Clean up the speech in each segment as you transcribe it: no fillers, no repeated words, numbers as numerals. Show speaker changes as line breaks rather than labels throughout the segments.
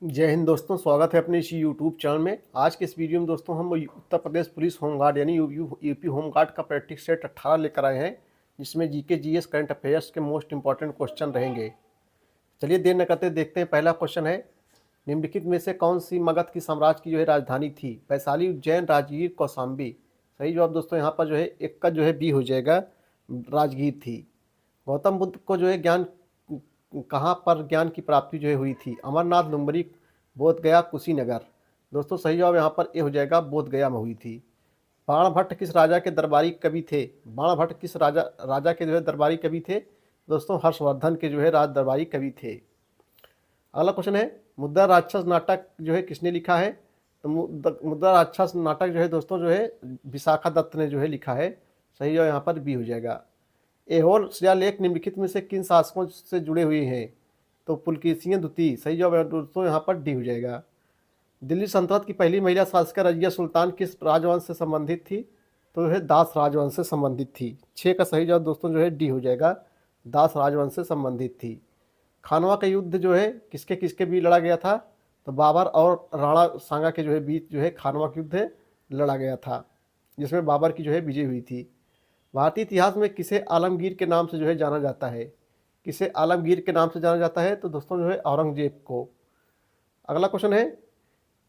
जय हिंद दोस्तों, स्वागत है अपने इसी यूट्यूब चैनल में। आज के इस वीडियो में दोस्तों हम उत्तर प्रदेश पुलिस होमगार्ड यानी यूपी होमगार्ड का प्रैक्टिस सेट 18 लेकर आए हैं, जिसमें जीके जीएस करंट अफेयर्स के मोस्ट इंपॉर्टेंट क्वेश्चन रहेंगे। चलिए देर न करते देखते हैं। पहला क्वेश्चन है, निम्नलिखित में से कौन सी मगध की साम्राज्य की राजधानी थी? वैशाली, उज्जैन, राजगीर, कौशाम्बी। सही जवाब दोस्तों यहाँ पर एक का बी हो जाएगा, राजगीर थी। गौतम बुद्ध को ज्ञान कहाँ पर ज्ञान की प्राप्ति हुई थी? अमरनाथ, लुम्बनी, बोध गया, कुशीनगर। दोस्तों सही जवाब यहाँ पर ए हो जाएगा, बोध गया में हुई थी। बाणभट्ट किस राजा के दरबारी कवि थे? बाणभट्ट किस राजा के दरबारी कवि थे? दोस्तों हर्षवर्धन के राज दरबारी कवि थे। अगला क्वेश्चन है, मुद्रा राक्षस नाटक किसने लिखा है? तो मुद्रा राक्षस नाटक दोस्तों विशाखा दत्त ने लिखा है। सही जवाब यहाँ पर बी हो जाएगा। ऐहोल शिलालेख निम्नलिखित में से किन शासकों से जुड़े हुए हैं? तो पुलकेशिन द्वितीय। सही जवाब दोस्तों यहाँ पर डी हो जाएगा। दिल्ली सल्तनत की पहली महिला शासक रजिया सुल्तान किस राजवंश से संबंधित थी? तो दास राजवंश से संबंधित थी। 6 का सही जवाब दोस्तों डी हो जाएगा, दास राजवंश से संबंधित थी। खानवा का युद्ध किसके किसके बीच लड़ा गया था? तो बाबर और राणा सांगा के बीच खानवा का युद्ध लड़ा गया था, जिसमें बाबर की विजय हुई थी। भारतीय इतिहास में किसे आलमगीर के नाम से जाना जाता है? किसे आलमगीर के नाम से जाना जाता है? तो दोस्तों औरंगजेब को। अगला क्वेश्चन है,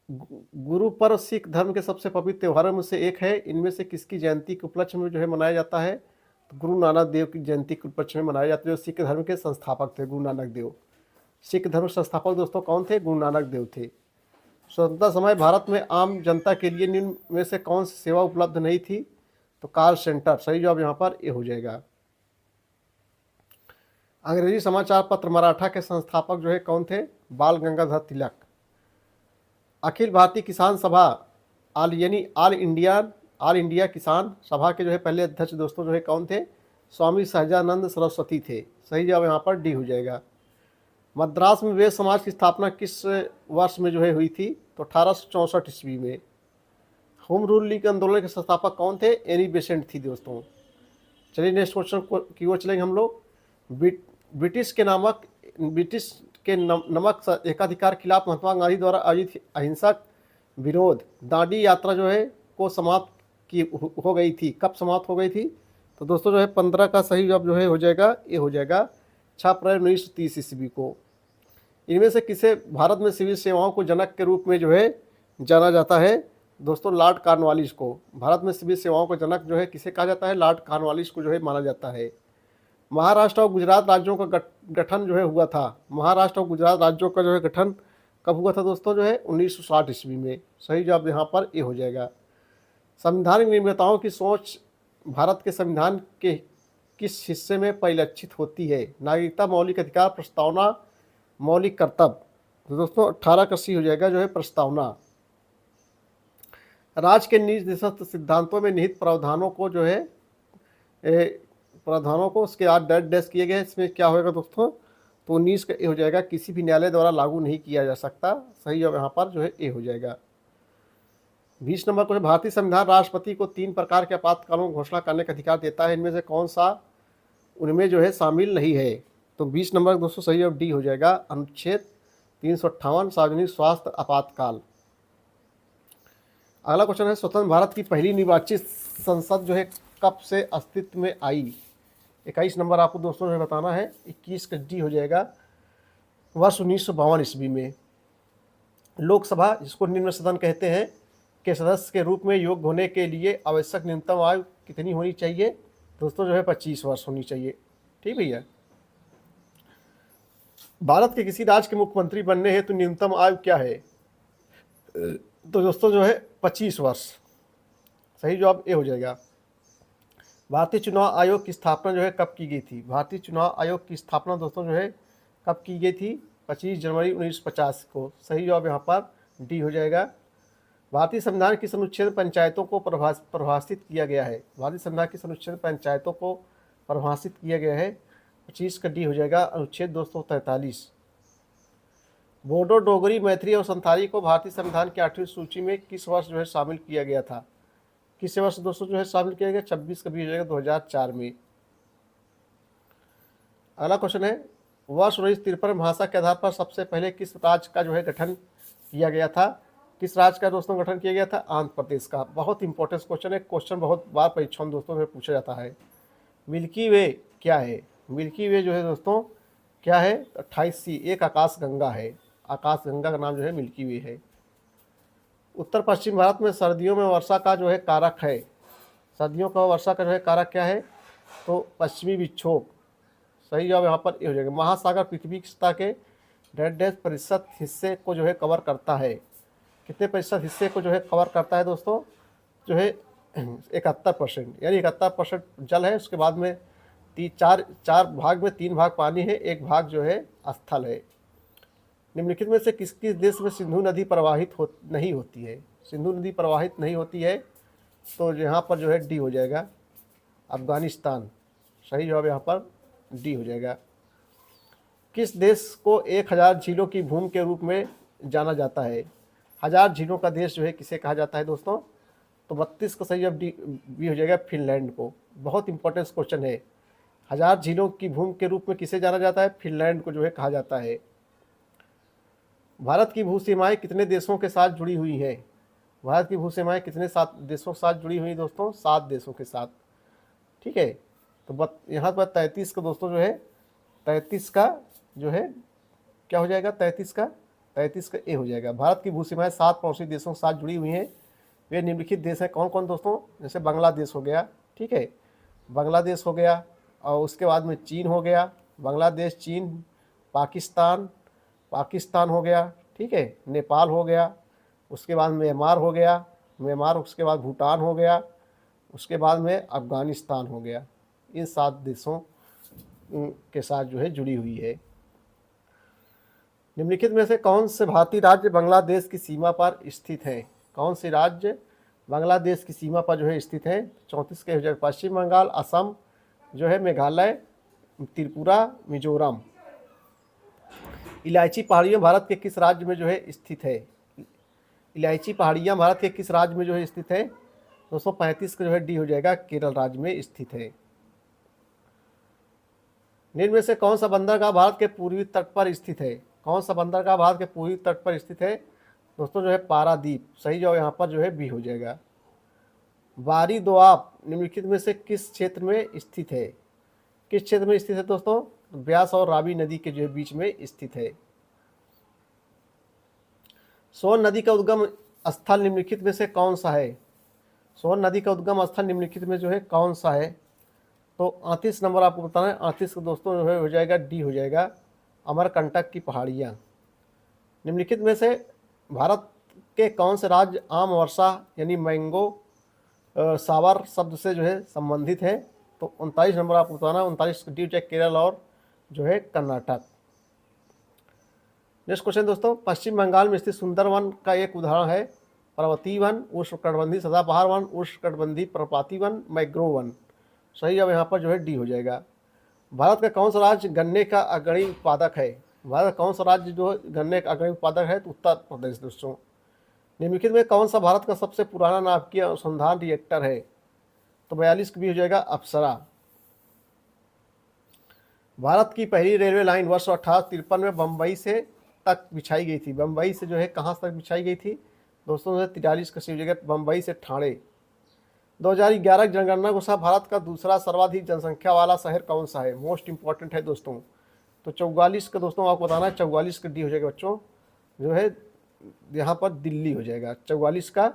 गुरु पर्व सिख धर्म के सबसे पवित्र त्योहारों में से एक है। इनमें से किसकी जयंती के उपलक्ष्य में मनाया जाता है? तो गुरु नानक देव की जयंती के उपलक्ष्य में मनाया जाता है, जो सिख धर्म के संस्थापक थे, गुरु नानक देव। सिख धर्म संस्थापक दोस्तों कौन थे? गुरु नानक देव थे। स्वतंत्रता समय भारत में आम जनता के लिए निम्न में से कौन सी सेवा उपलब्ध नहीं थी? तो कॉल सेंटर। सही जवाब यहाँ पर ए हो जाएगा। अंग्रेजी समाचार पत्र मराठा के संस्थापक कौन थे? बाल गंगाधर तिलक। अखिल भारतीय किसान सभा यानी ऑल इंडिया किसान सभा के पहले अध्यक्ष दोस्तों कौन थे? स्वामी सहजानंद सरस्वती थे। सही जवाब यहाँ पर डी हो जाएगा। मद्रास में वेद समाज की स्थापना किस वर्ष में हुई थी? तो 1864 ईस्वी में। होम रूल लीग आंदोलन के संस्थापक कौन थे? एनी बेसेंट थी दोस्तों। चलिए नेक्स्ट क्वेश्चन की ओर चलेंगे हम लोग। ब्रिटिश के नमक एकाधिकार के खिलाफ महात्मा गांधी द्वारा आयोजित अहिंसक विरोध दांडी यात्रा को समाप्त की हो गई थी। कब समाप्त हो गई थी? तो दोस्तों 15 का सही जवाब हो जाएगा, ये हो जाएगा 6 अप्रैल 1930 ईस्वी को। इनमें से किसे भारत में सिविल सेवाओं को जनक के रूप में जाना जाता है? दोस्तों लॉर्ड कॉर्नवालिस को। भारत में सिविल सेवाओं को जनक किसे कहा जाता है? लॉर्ड कॉर्नवालिस को माना जाता है। महाराष्ट्र और गुजरात राज्यों का गठन हुआ था। महाराष्ट्र और गुजरात राज्यों का गठन कब हुआ था दोस्तों? 1960 ईस्वी में। सही जवाब यहाँ पर ए हो जाएगा। संवैधानिक निर्माताओं की सोच भारत के संविधान के किस हिस्से में परिलक्षित होती है? नागरिकता, मौलिक अधिकार, प्रस्तावना, मौलिक कर्तव्य। तो दोस्तों 18 का सी हो जाएगा प्रस्तावना। राज्य के निर्दिष्ट सिद्धांतों में निहित प्रावधानों को प्रावधानों को उसके आज डैश किए गए। इसमें क्या होगा दोस्तों? तो 19 का ए हो जाएगा, किसी भी न्यायालय द्वारा लागू नहीं किया जा सकता। सही जवाब यहाँ पर ए हो जाएगा। 20 नंबर को भारतीय संविधान राष्ट्रपति को 3 प्रकार के आपातकालों की घोषणा करने का अधिकार देता है। इनमें से कौन सा उनमें शामिल नहीं है? तो 20 नंबर दोस्तों सही जवाब डी हो जाएगा, अनुच्छेद 358 सार्वजनिक स्वास्थ्य आपातकाल। अगला क्वेश्चन है, स्वतंत्र भारत की पहली निर्वाचित संसद कब से अस्तित्व में आई? 21 नंबर आपको दोस्तों बताना है। 21 का डी हो जाएगा, वर्ष 1952 ईस्वी में। लोकसभा, जिसको निम्न सदन कहते हैं, के सदस्य के रूप में योग्य होने के लिए आवश्यक न्यूनतम आयु कितनी होनी चाहिए? दोस्तों 25 वर्ष होनी चाहिए। ठीक भैया। भारत के किसी राज्य के मुख्यमंत्री बनने हेतु न्यूनतम आयु क्या है? तो दोस्तों 25 वर्ष। सही जवाब ए हो जाएगा। भारतीय चुनाव आयोग की स्थापना कब की गई थी? भारतीय चुनाव आयोग की स्थापना दोस्तों कब की गई थी? 25 जनवरी 1950 को। सही जवाब यहाँ पर डी हो जाएगा। भारतीय संविधान की अनुच्छेद पंचायतों को परिभाषित किया गया है। भारतीय संविधान की अनुच्छेद पंचायतों को परिभाषित किया गया है। 25 का डी हो जाएगा, अनुच्छेद 243। बोडो, डोगरी, मैथिली और संथाली को भारतीय संविधान की 8वीं सूची में किस वर्ष शामिल किया गया था? किस वर्ष दोस्तों शामिल किया गया? 26 का भी हो जाएगा, 2004 में। अगला क्वेश्चन है, वर्ष 1953 भाषा के आधार पर सबसे पहले किस राज्य का जो है गठन किया गया था? किस राज्य का दोस्तों गठन किया गया था? आंध्र प्रदेश का। बहुत इंपॉर्टेंट क्वेश्चन है, क्वेश्चन बहुत बार परीक्षा में दोस्तों में पूछा जाता है। मिल्की वे क्या है? मिल्की वे जो है दोस्तों क्या है? 28C एक आकाश गंगा है। आकाश गंगा का नाम जो है मिल्की वे है। उत्तर पश्चिम भारत में सर्दियों में वर्षा का जो है कारक है, सर्दियों का वर्षा का जो है कारक क्या है? तो पश्चिमी विक्षोभ। सही जवाब यहाँ पर ये हो जाएगा। महासागर पृथ्वी की सतह के डेढ़ प्रतिशत हिस्से को जो है कवर करता है। कितने प्रतिशत हिस्से को जो है कवर करता है दोस्तों? जो है 71%, यानी 71% जल है। उसके बाद में चार भाग में 3 भाग पानी है, 1 भाग जो है स्थल है। निम्नलिखित में से किस किस देश में सिंधु नदी प्रवाहित नहीं होती है? सिंधु नदी प्रवाहित नहीं होती है, तो यहाँ पर जो है डी हो जाएगा, अफगानिस्तान। सही जवाब यहाँ पर डी हो जाएगा। किस देश को 1000 झीलों की भूमि के रूप में जाना जाता है? 1000 झीलों का देश जो है किसे कहा जाता है दोस्तों? तो 32 का सही जवाब डी बी हो जाएगा, फिनलैंड को। बहुत इंपॉर्टेंट क्वेश्चन है। 1000 झीलों की भूमि के रूप में किसे जाना जाता है? फिनलैंड को जो है कहा जाता है। भारत की भू सीमाएं कितने देशों के साथ जुड़ी हुई है? भारत की भू सीमाएं कितने देशों के साथ जुड़ी हुई दोस्तों? 7 देशों के साथ। ठीक है, तो यहाँ पर 33 का दोस्तों जो है 33 का जो है क्या हो जाएगा? 33 का ए हो जाएगा। भारत की भू सीमाएं 7 पड़ोसी देशों के साथ जुड़ी हुई हैं। वे निम्नलिखित देश हैं। कौन कौन दोस्तों? जैसे बांग्लादेश हो गया, ठीक है, बांग्लादेश हो गया, और उसके बाद में चीन हो गया, बांग्लादेश, चीन, पाकिस्तान हो गया, ठीक है, नेपाल हो गया, उसके बाद म्यांमार हो गया, उसके बाद भूटान हो गया, उसके बाद में अफगानिस्तान हो गया। इन 7 देशों के साथ जो है जुड़ी हुई है। निम्नलिखित में से कौन से भारतीय राज्य बांग्लादेश की सीमा पर स्थित है? कौन से राज्य बांग्लादेश की सीमा पर जो है स्थित है? 34 के हो जाएगा, पश्चिम बंगाल, असम जो है, मेघालय, त्रिपुरा, मिजोरम। इलायची पहाड़ियाँ भारत के किस राज्य में जो है स्थित है? इलायची पहाड़ियाँ भारत के किस राज्य में जो है स्थित है? 235 का जो है डी हो जाएगा, केरल राज्य में स्थित है। निम्न में से कौन सा बंदरगाह भारत के पूर्वी तट पर स्थित है? कौन सा बंदरगाह भारत के पूर्वी तट पर स्थित है दोस्तों? जो है पारादीप। सही जवाब यहाँ पर जो है बी हो जाएगा। बारी दोआब निम्नलिखित में से किस क्षेत्र में स्थित है? किस क्षेत्र में स्थित है दोस्तों? ब्यास और रावी नदी के जो है बीच में स्थित है। सोन नदी का उद्गम स्थल निम्नलिखित में से कौन सा है? सोन नदी का उद्गम स्थल निम्नलिखित में जो है कौन सा है? तो 38 नंबर आपको बताना है। 38 को दोस्तों जो है हो जाएगा, डी हो जाएगा, अमरकंटक की पहाड़ियाँ। निम्नलिखित में से भारत के कौन से राज्य आम वर्षा यानी मैंगो सावर शब्द से जो है संबंधित है? तो 39 नंबर आपको बताना है। 39 डी हो जाएगा, केरल और जो है कर्नाटक। नेक्स्ट क्वेश्चन दोस्तों, पश्चिम बंगाल में स्थित सुंदरवन का एक उदाहरण है पर्वतीय वन, उष्णकटिबंधीय सदाबहार वन, उष्णकटिबंधीय पर्वतीय वन, मैंग्रोव वन। सही जवाब यहाँ पर जो है डी हो जाएगा। भारत का कौन सा राज्य गन्ने का अग्रणी उत्पादक है? भारत का कौन सा राज्य जो है गन्ने का अग्रणी उत्पादक है? तो उत्तर प्रदेश दोस्तों। निम्नलिखित में कौन सा भारत का सबसे पुराना नाभिकीय अनुसंधान रिएक्टर है? तो 42 भी हो जाएगा, अप्सरा। भारत की पहली रेलवे लाइन वर्ष 1853 में बम्बई से तक बिछाई गई थी। बम्बई से जो है कहाँ तक बिछाई गई थी दोस्तों? 43 का सही जगह, बम्बई से ठाणे। 2011 की जनगणना के अनुसार भारत का दूसरा सर्वाधिक जनसंख्या वाला शहर कौन सा है? मोस्ट इंपॉर्टेंट है दोस्तों। तो 44 का दोस्तों आपको बताना है। 44 का डी हो जाएगा बच्चों, जो है यहाँ पर दिल्ली हो जाएगा। 44 का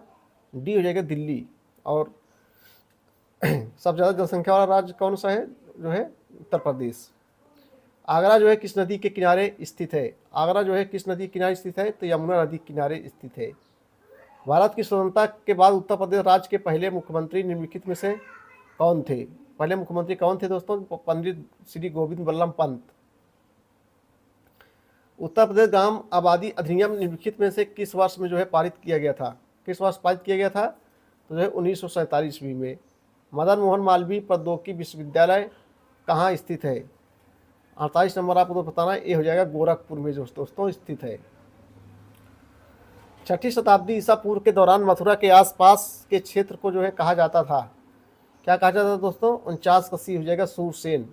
डी हो जाएगा, दिल्ली। और सबसे ज़्यादा जनसंख्या वाला राज्य कौन सा है? जो है उत्तर प्रदेश। आगरा जो है किस नदी के किनारे स्थित है? आगरा जो है किस नदी के किनारे स्थित है? तो यमुना नदी के किनारे स्थित है। भारत की स्वतंत्रता के बाद उत्तर प्रदेश राज्य के पहले मुख्यमंत्री निम्नलिखित में से कौन थे? पहले मुख्यमंत्री कौन थे दोस्तों? पंडित श्री गोविंद बल्लभ पंत। उत्तर प्रदेश ग्राम आबादी अधिनियम निम्नलिखित में से किस वर्ष में जो है पारित किया गया था? किस वर्ष पारित किया गया था? तो जो है 1947 ईस्वी में। मदन मोहन मालवीय प्रौद्योगिकी विश्वविद्यालय कहाँ स्थित है? 48 नंबर आपको तो बताना है। ये हो जाएगा गोरखपुर में दोस्तों स्थित है। 6ठी शताब्दी ईसा पूर्व के दौरान मथुरा के आसपास के क्षेत्र को जो है कहा जाता था, क्या कहा जाता था दोस्तों? 49 का सी हो जाएगा, सूरसेन।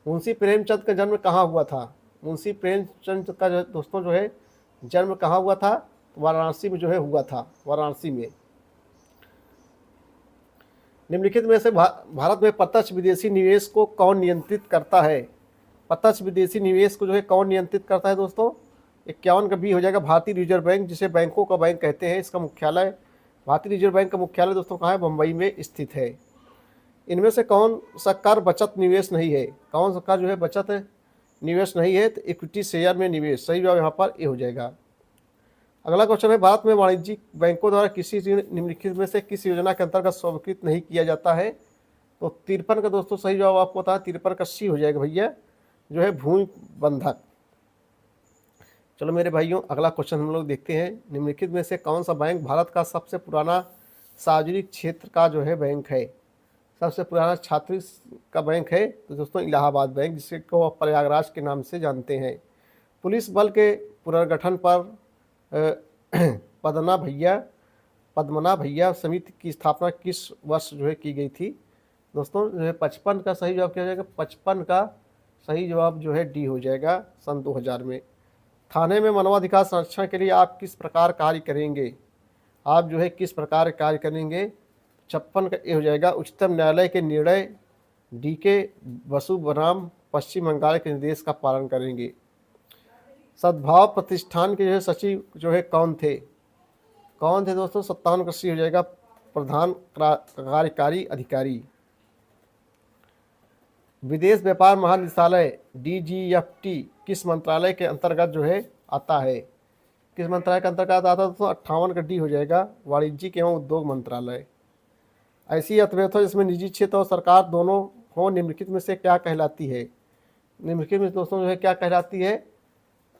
मुंशी प्रेमचंद का जन्म कहाँ हुआ था? मुंशी प्रेमचंद का जो दोस्तों जो है जन्म कहाँ हुआ था? वाराणसी में जो है हुआ था, वाराणसी में। निम्नलिखित में से भारत में प्रत्यक्ष विदेशी निवेश को कौन नियंत्रित करता है? प्रत्यक्ष विदेशी निवेश को जो है कौन नियंत्रित करता है दोस्तों? 51 का बी हो जाएगा भारतीय रिजर्व बैंक, जिसे बैंकों का बैंक कहते हैं। इसका मुख्यालय, भारतीय रिजर्व बैंक का मुख्यालय दोस्तों कहाँ है? मुंबई में स्थित है। इनमें से कौन सा कर बचत निवेश नहीं है? कौन सा कर जो है बचत निवेश नहीं है? तो इक्विटी शेयर में निवेश। सही जवाब यहाँ पर ए हो जाएगा। अगला क्वेश्चन है, भारत में वाणिज्यिक बैंकों द्वारा किसी ऋण निम्नलिखित में से किस योजना के अंतर्गत स्वीकृत नहीं किया जाता है? तो 53 का दोस्तों सही जवाब आपको होता है 53 का सी हो जाएगा भैया, जो है भूमि बंधक। चलो मेरे भाइयों, अगला क्वेश्चन हम लोग देखते हैं। निम्नलिखित में से कौन सा बैंक भारत का सबसे पुराना सार्वजनिक क्षेत्र का जो है बैंक है? सबसे पुराना छात्री का बैंक है तो दोस्तों इलाहाबाद बैंक, जिसे को आप प्रयागराज के नाम से जानते हैं। पुलिस बल के पुनर्गठन पर पद्मना भैया समिति की स्थापना किस वर्ष जो है की गई थी? दोस्तों जो है 55 का सही जवाब क्या हो जाएगा? 55 का सही जवाब जो है डी हो जाएगा, सन 2000 में। थाने में मानवाधिकार संरक्षण के लिए आप किस प्रकार कार्य करेंगे? आप जो है किस प्रकार कार्य करेंगे? 56 का ए हो जाएगा, उच्चतम न्यायालय के निर्णय DK बसु बनाम पश्चिम बंगाल के निर्देश का पालन करेंगे। सद्भाव प्रतिष्ठान के जो है सचिव जो है कौन थे? कौन थे दोस्तों? 57 का सी हो जाएगा, प्रधान कार्यकारी अधिकारी। विदेश व्यापार महानिदेशालय DGFT किस मंत्रालय के अंतर्गत जो है आता है? किस मंत्रालय के अंतर्गत आता है दोस्तों? 58 का डी हो जाएगा, वाणिज्यिक एवं उद्योग मंत्रालय। ऐसी अर्थव्यवस्था जिसमें निजी क्षेत्र और सरकार दोनों हो, निम्नलिखित में से क्या कहलाती है? निम्नलिखित में दोस्तों जो है क्या कहलाती है?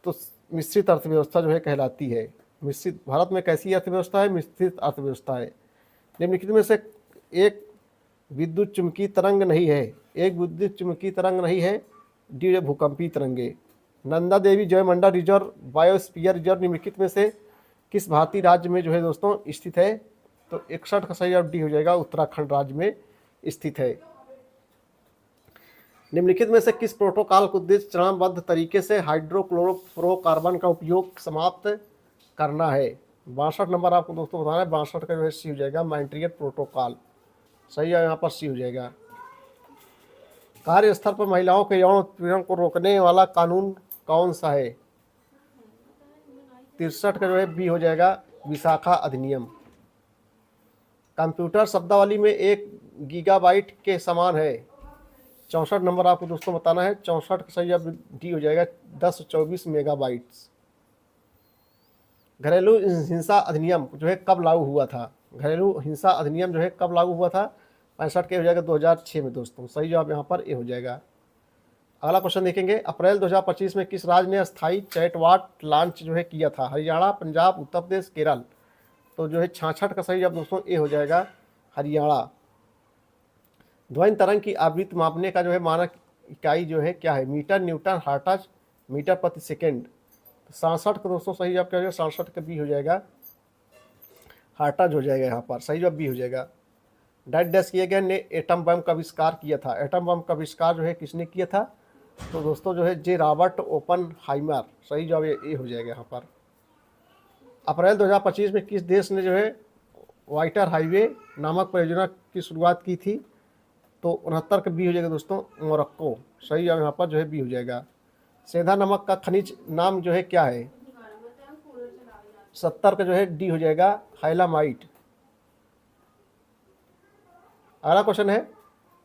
तो मिश्रित अर्थव्यवस्था जो है कहलाती है। मिश्रित, भारत में कैसी अर्थव्यवस्था है? मिश्रित अर्थव्यवस्था है। निम्नलिखित में से एक विद्युत चुंबकीय तरंग नहीं है। एक विद्युत चुंबकीय तरंग नहीं है, डी भूकंपीय तरंगे। Nanda Devi जयमंडा reserve biosphere reserve निम्नलिखित में से किस भारतीय राज्य में जो है दोस्तों स्थित है? तो 61 का सही जवाब डी हो जाएगा, उत्तराखंड राज्य में स्थित है। निम्नलिखित में से किस प्रोटोकॉल का उद्देश्य चरणबद्ध तरीके से हाइड्रोक्लोरोफ्लोरोकार्बन का उपयोग समाप्त करना है? 62 नंबर आपको दोस्तों बताना है। 62 का जो है सी हो जाएगा, मॉन्ट्रियल प्रोटोकॉल। सही है, यहाँ पर सी हो जाएगा। कार्यस्थल पर महिलाओं के यौन उत्पीड़न को रोकने वाला कानून कौन सा है? 63 का जो है बी हो जाएगा, विशाखा अधिनियम। कंप्यूटर शब्दावली में 1 गीगाबाइट के समान है। 64 नंबर आपको दोस्तों बताना है। 64 का सही जवाब डी हो जाएगा, 1024 मेगाबाइट्स। घरेलू हिंसा अधिनियम जो है कब लागू हुआ था? घरेलू हिंसा अधिनियम जो है कब लागू हुआ था? 65 के हो जाएगा 2006 में दोस्तों। सही जवाब यहाँ पर ए हो जाएगा। अगला क्वेश्चन देखेंगे, अप्रैल 2025 में किस राज्य ने अस्थायी चैटबॉट लॉन्च जो है किया था? हरियाणा, पंजाब, उत्तर प्रदेश, केरल। तो जो है 66 का सही जवाब दोस्तों ए हो जाएगा, हरियाणा। ध्वनि तरंग की आवृत्ति मापने का जो है मानक इकाई जो है क्या है? मीटर, न्यूटन, हर्ट्ज, मीटर प्रति सेकेंड। 67 का दोस्तों सही जवाब क्या हो जाएगा? 67 का बी हो जाएगा, हर्ट्ज हो जाएगा यहाँ पर। सही जवाब बी हो जाएगा। डैश डैश किए गए ने एटम बम का आविष्कार किया था? एटम बम का आविष्कार जो है किसने किया था? तो दोस्तों जो है जे रॉबर्ट ओपनहाइमर। सही जवाब ये हो जाएगा यहाँ पर। अप्रैल 2025 में किस देश ने जो है वाइटर हाईवे नामक परियोजना की शुरुआत की थी? तो 69 का बी हो जाएगा दोस्तों, मोरक्को। सही जवाब यहाँ पर जो है बी हो जाएगा। सेंधा नमक का खनिज नाम जो है क्या है? 70 का जो है डी हो जाएगा, हाइलामाइट। अगला क्वेश्चन है,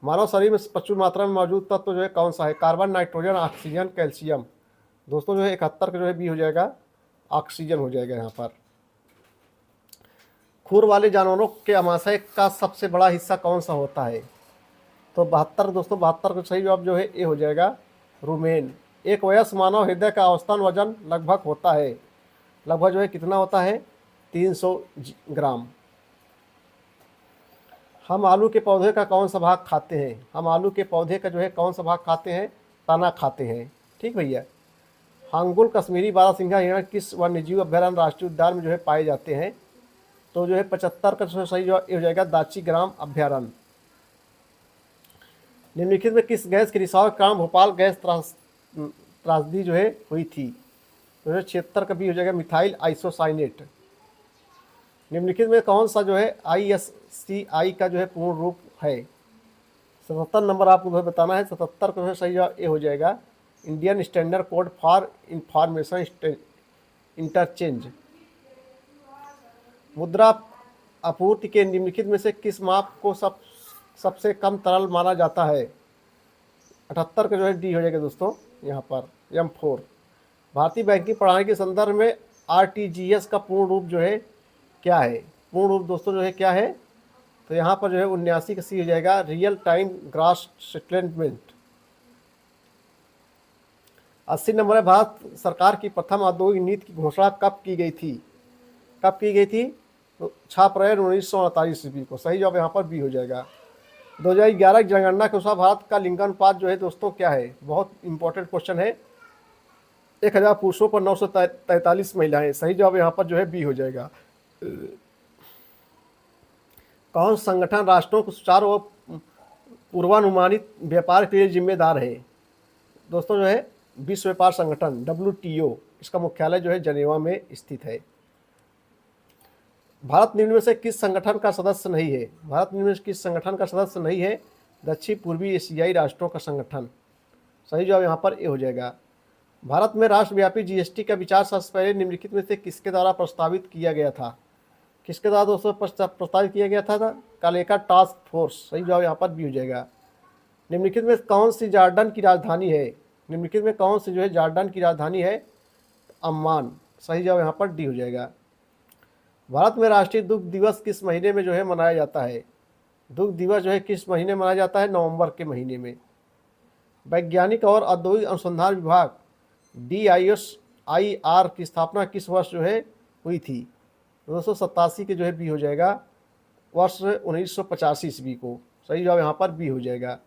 मानव शरीर में प्रचुर मात्रा में मौजूद तत्व जो है कौन सा है? Carbon, nitrogen, oxygen, calcium. दोस्तों जो है 71 का जो है बी हो जाएगा, ऑक्सीजन हो जाएगा यहाँ पर। खुर वाले जानवरों के आमाशय का सबसे बड़ा हिस्सा कौन सा होता है? तो 72 दोस्तों, 72 का सही जवाब जो है ए हो जाएगा, रुमेन। एक वयस्क मानव हृदय का औसतन वजन लगभग होता है, लगभग जो है कितना होता है? 300 ग्राम। हम आलू के पौधे का कौन सा भाग खाते हैं? हम आलू के पौधे का जो है कौन सा भाग खाते हैं? तना खाते हैं। ठीक भैया। हांगुल कश्मीरी बारहसिंगा हिरण किस वन्यजीव अभयारण्य राष्ट्रीय उद्यान में जो है पाए जाते हैं? तो जो है 75 का सही जवाब हो जाएगा, दाची ग्राम अभयारण्य। निम्नलिखित में किस गैस के रिसाव के कारण भोपाल गैस त्रासदी जो है हुई थी? तो 76 का भी हो जाएगा मिथाइल आइसोसाइनेट। निम्नलिखित में कौन सा जो है ISCI का जो है पूर्ण रूप है? 77 नंबर आपको जो है बताना है। 77 का जो है सही जवाब ए हो जाएगा, Indian standard code for information interchange. मुद्रा आपूर्ति के निम्नलिखित में से किस माप को सबसे कम तरल माना जाता है? 78 का जो है डी हो जाएगा दोस्तों, यहाँ पर M4। भारतीय बैंकिंग प्रणाली के संदर्भ में RTGS का पूर्ण रूप जो है क्या है? पूर्ण रूप दोस्तों जो है क्या है? तो यहाँ पर जो है 79 का सी हो जाएगा, real time gross settlement. 80 number है, भारत सरकार की प्रथम औद्योगिक नीति की घोषणा कब की गई थी? कब की गई थी? तो 6 अप्रैल 1948 ईस्वी को। सही जवाब यहाँ पर बी हो जाएगा। 2011 की जनगणना के अनुसार भारत का लिंगानुपात जो है दोस्तों क्या है? बहुत इंपॉर्टेंट क्वेश्चन है। 1000 पुरुषों पर 943 महिलाएं। सही जवाब यहाँ पर जो है बी हो जाएगा। कौन संगठन राष्ट्रों को सुचारू और पूर्वानुमानित व्यापार के लिए जिम्मेदार है? दोस्तों जो है विश्व व्यापार संगठन WTO, इसका मुख्यालय जो है जनेवा में स्थित है। भारत निम्न में से किस संगठन का सदस्य नहीं है? भारत निम्न में से किस संगठन का सदस्य नहीं है? दक्षिण पूर्वी एशियाई राष्ट्रों का संगठन। सही जवाब यहाँ पर ए हो जाएगा। भारत में राष्ट्रव्यापी GST का विचार सबसे पहले निम्नलिखित में से किसके द्वारा प्रस्तावित किया गया था? किसके द्वारा दोस्तों प्रस्तावित किया गया था? Kaleka task force. सही जवाब यहाँ पर बी हो जाएगा। निम्नलिखित में कौन सी जॉर्डन की राजधानी है? निम्नलिखित में कौन सी जो है जॉर्डन की राजधानी है? अम्मान। सही जवाब यहाँ पर डी हो जाएगा। भारत में राष्ट्रीय दुग्ध दिवस किस महीने में जो है मनाया जाता है? दुग्ध दिवस जो है किस महीने मनाया जाता है? नवंबर के महीने में। वैज्ञानिक और औद्योगिक अनुसंधान विभाग DISIR की स्थापना किस वर्ष जो है हुई थी? 1987 के जो है बी हो जाएगा, वर्ष 1985 ईस्वी को। सही जवाब यहाँ पर बी हो जाएगा।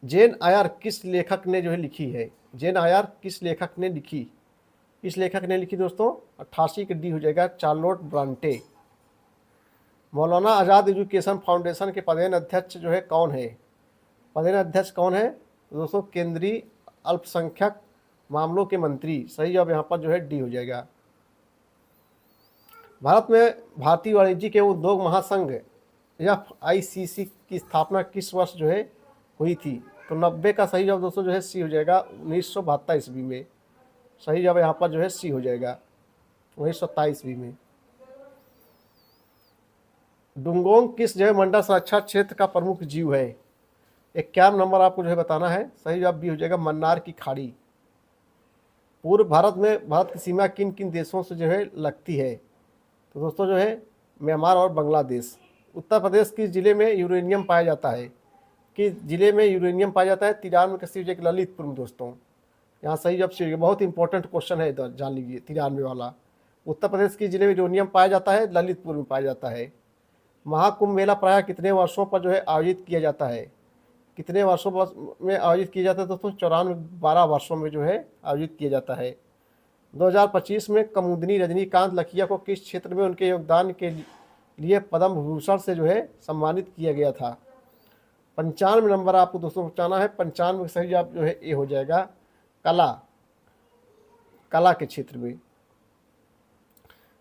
जेन आयर किस लेखक ने जो है लिखी है? जेन आयर किस लेखक ने लिखी? इस लेखक ने लिखी दोस्तों 88 के डी हो जाएगा, चार्लोट ब्रांटे। मौलाना आज़ाद एजुकेशन फाउंडेशन के पदेन अध्यक्ष जो है कौन है? पदेन अध्यक्ष कौन है दोस्तों? केंद्रीय अल्पसंख्यक मामलों के मंत्री। सही जवाब यहाँ पर जो है डी हो जाएगा। भारत में भारतीय वाणिज्यिक एवं उद्योग महासंघ FICC की स्थापना किस वर्ष जो है हुई थी? तो 90 का सही जवाब दोस्तों जो है सी हो जाएगा, 1972 ईस्वी में। सही जवाब यहाँ पर जो है सी हो जाएगा, 1927 ईस्वी में। डुंगोंग किस जो है मंडल संरक्षण क्षेत्र का प्रमुख जीव है? 51 नंबर आपको जो है बताना है। सही जवाब बी हो जाएगा, मन्नार की खाड़ी। पूर्व भारत में भारत की सीमा किन किन देशों से जो है लगती है? तो दोस्तों जो है म्यांमार और बांग्लादेश। उत्तर प्रदेश किस जिले में यूरेनियम पाया जाता है? किस जिले में यूरेनियम पाया जाता है? 93 का सी हो जाएगा, ललितपुर में दोस्तों। यहाँ सही जवाब सी, बहुत इंपॉर्टेंट क्वेश्चन है, इधर जान लीजिए 93 वाला। उत्तर प्रदेश के जिले में यूरेनियम पाया जाता है? ललितपुर में पाया जाता है। महाकुंभ मेला प्रायः कितने वर्षों पर जो है आयोजित किया जाता है? कितने वर्षों में आयोजित किया जाता है दोस्तों? 12 वर्षों में जो है आयोजित किया जाता है। 2025 में कुमुदिनी रजनीकांत लखिया को किस क्षेत्र में उनके योगदान के लिए पद्म भूषण से जो है सम्मानित किया गया था? 95 नंबर आपको दोस्तों बताना है। 95 सही जवाब जो है ए हो जाएगा, कला के क्षेत्र में।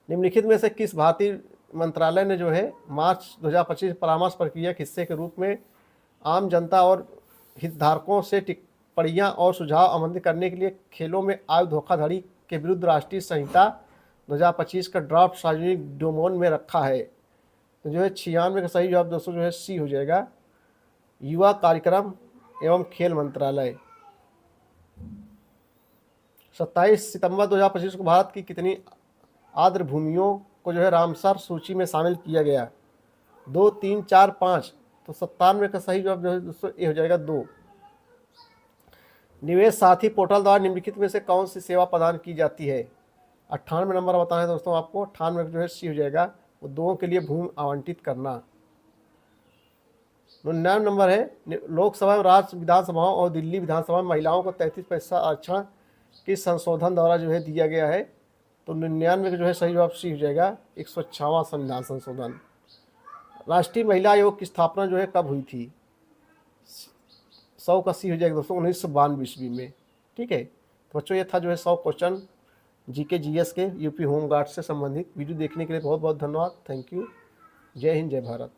निम्नलिखित में से किस भारतीय मंत्रालय ने जो है मार्च 2025 परामर्श प्रक्रिया के हिस्से के रूप में आम जनता और हितधारकों से टिप्पणियां और सुझाव आमंत्रित करने के लिए खेलों में आयु धोखाधड़ी के विरुद्ध राष्ट्रीय संहिता 2025 का ड्राफ्ट सार्वजनिक डोमेन में रखा है? तो जो है 96 का सही जवाब दोस्तों जो है सी हो जाएगा, युवा कार्यक्रम एवं खेल मंत्रालय। 27 सितंबर 2025 को भारत की कितनी आर्द्र भूमियों को जो है रामसर सूची में शामिल किया गया? 2, 3, 4, 5। तो 97 का सही जवाब जो है दोस्तों ए हो जाएगा, 2। निवेश साथी पोर्टल द्वारा निम्नलिखित में से कौन सी सेवा प्रदान की जाती है? 98 नंबर बताना है दोस्तों आपको। 98 जो है सी हो जाएगा, उद्योगों के लिए भूमि आवंटित करना। 99 नंबर है, लोकसभा राज्य विधानसभाओं और दिल्ली विधानसभा में महिलाओं को 33% आरक्षण किस संशोधन द्वारा जो है दिया गया है? तो 99 का जो है सही जवाब सी हो जाएगा, 106वां संविधान संशोधन। राष्ट्रीय महिला आयोग की स्थापना जो है कब हुई थी? 100 का सी हो जाएगा दोस्तों, 1992 ईस्वी में। ठीक है, तो बच्चों ये था जो है 100 क्वेश्चन जीके जीएस के यूपी होमगार्ड से संबंधित। वीडियो देखने के लिए बहुत बहुत धन्यवाद। Thank you. जय हिंद, जय भारत।